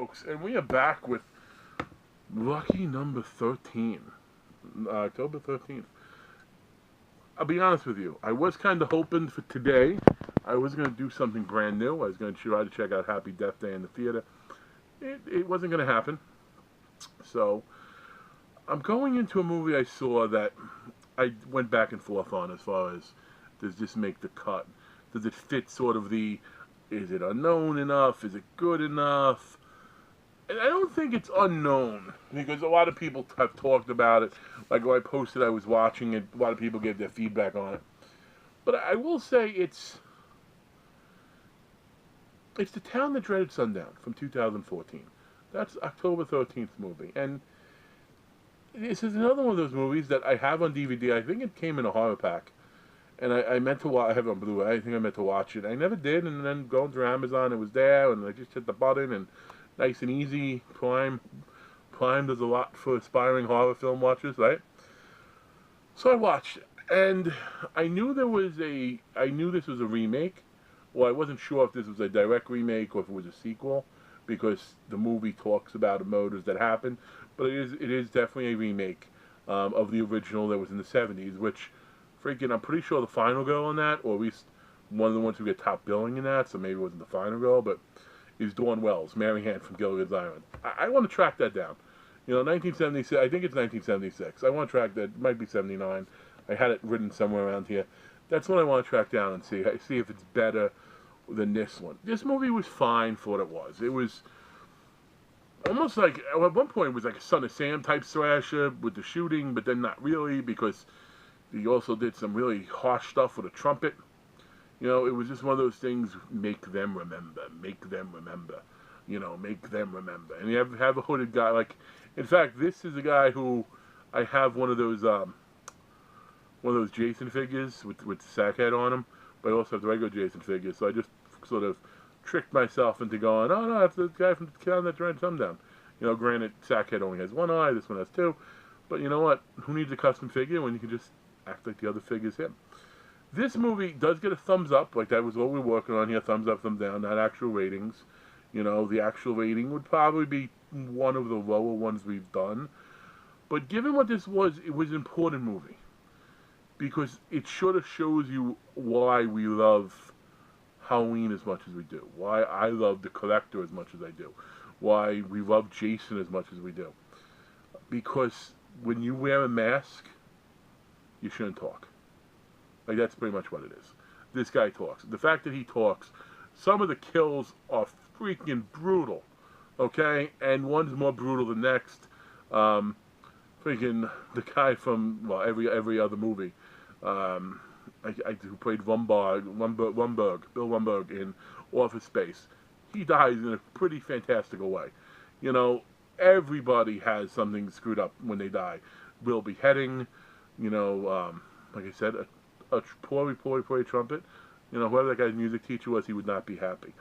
folks, and we are back with lucky number 13, October 13th. I'll be honest with you, I was kind of hoping for today, I was going to do something brand new. I was going to try to check out Happy Death Day in the theater. It wasn't going to happen. So, I'm going into a movie I saw that I went back and forth on as far as, does this make the cut? Does it fit sort of the, is it unknown enough? Is it good enough? And I don't think it's unknown, because a lot of people have talked about it. Like when I posted I was watching it, a lot of people gave their feedback on it. But I will say it's The Town That Dreaded Sundown from 2014. That's October 13th movie. And this is another one of those movies that I have on DVD. I think it came in a horror pack. And I meant to watch, I have it on Blu-ray. I think I meant to watch it. I never did, and then going through Amazon, it was there, and I just hit the button, and nice and easy. Prime does a lot for aspiring horror film watchers, right? So I watched it, and I knew this was a remake. Well, I wasn't sure if this was a direct remake or if it was a sequel, because the movie talks about murders that happened. But it is definitely a remake of the original that was in the 70s, which, freaking, I'm pretty sure the final girl on that, or at least one of the ones who get top billing in that, so maybe it wasn't the final girl, but is Dawn Wells, Mary Ann from Gilligan's Island. I want to track that down. You know, 1976, I think it's 1976. I want to track that. It might be 79. I had it written somewhere around here. That's what I want to track down and see if it's better than this one. This movie was fine for what it was. It was almost like, at one point, it was like a Son of Sam type slasher with the shooting, but then not really, because he also did some really harsh stuff with a trumpet. You know, it was just one of those things, make them remember, you know, make them remember. And you have a hooded guy, like, in fact, this is a guy who, I have one of those Jason figures with the sack head on him, but I also have the regular Jason figures, so I just sort of tricked myself into going, oh no, that's the guy from the Town That Dreaded Sundown. You know, granted, Sackhead only has one eye, this one has two, but you know what, who needs a custom figure when you can just act like the other figure's him? This movie does get a thumbs up, like that was what we were working on here, thumbs up, thumbs down, not actual ratings. You know, the actual rating would probably be one of the lower ones we've done. But given what this was, it was an important movie. Because it sort of shows you why we love Halloween as much as we do. Why I love The Collector as much as I do. Why we love Jason as much as we do. Because when you wear a mask, you shouldn't talk. Like, that's pretty much what it is. This guy talks. The fact that he talks, some of the kills are freaking brutal, okay? And one's more brutal than the next. Freaking the guy from, well, every other movie, who played Bill Lumberg in Office Space. He dies in a pretty fantastical way. You know, everybody has something screwed up when they die. Will beheading, you know, like I said, a poorly trumpet. You know, whoever that guy's music teacher was, he would not be happy.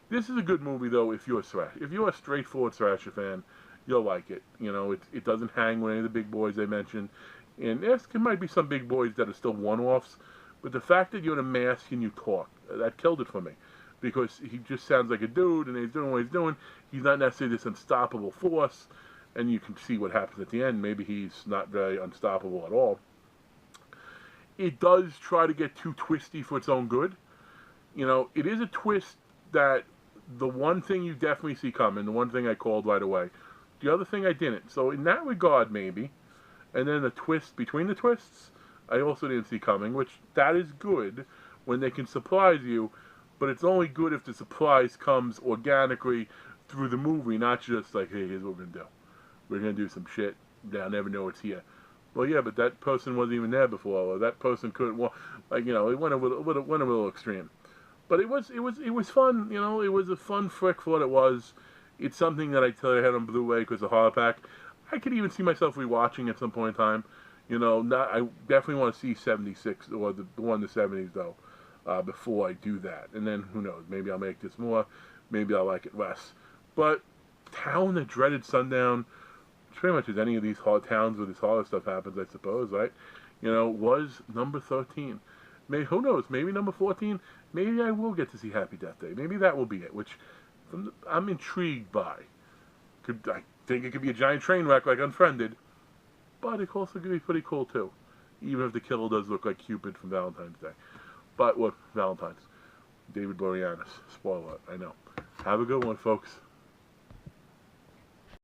This is a good movie, though, if you're a straightforward slasher fan, you'll like it. You know, it doesn't hang with any of the big boys they mentioned. And there might be some big boys that are still one-offs, but the fact that you're in a mask and you talk, that killed it for me. Because he just sounds like a dude, and he's doing what he's doing. He's not necessarily this unstoppable force, and you can see what happens at the end. Maybe he's not very unstoppable at all. It does try to get too twisty for its own good. You know, it is a twist that the one thing you definitely see coming, the one thing I called right away, the other thing I didn't. So in that regard, maybe. And then the twist between the twists, I also didn't see coming, which that is good when they can surprise you, but it's only good if the surprise comes organically through the movie, not just like, hey, here's what we're going to do. We're going to do some shit. They'll never know it's here. Well, yeah, but that person wasn't even there before, or that person couldn't walk. Like, you know, it went a little extreme. But it was fun. You know, it was a fun flick for what it was. It's something that I tell you I had on Blu-ray because of horror pack. I could even see myself rewatching at some point in time. You know, I definitely want to see 76 or the one in the 70s though, before I do that. And then who knows? Maybe I'll make this more. Maybe I'll like it less. But Town That Dreaded Sundown, pretty much as any of these towns where this horror stuff happens, I suppose, right? You know, was number 13. Maybe, who knows? Maybe number 14. Maybe I will get to see Happy Death Day. Maybe that will be it. Which I'm intrigued by. I think it could be a giant train wreck like Unfriended, but it also could be pretty cool too. Even if the killer does look like Cupid from Valentine's Day. But what Valentine's? David Boreanaz. Spoiler, I know. Have a good one, folks.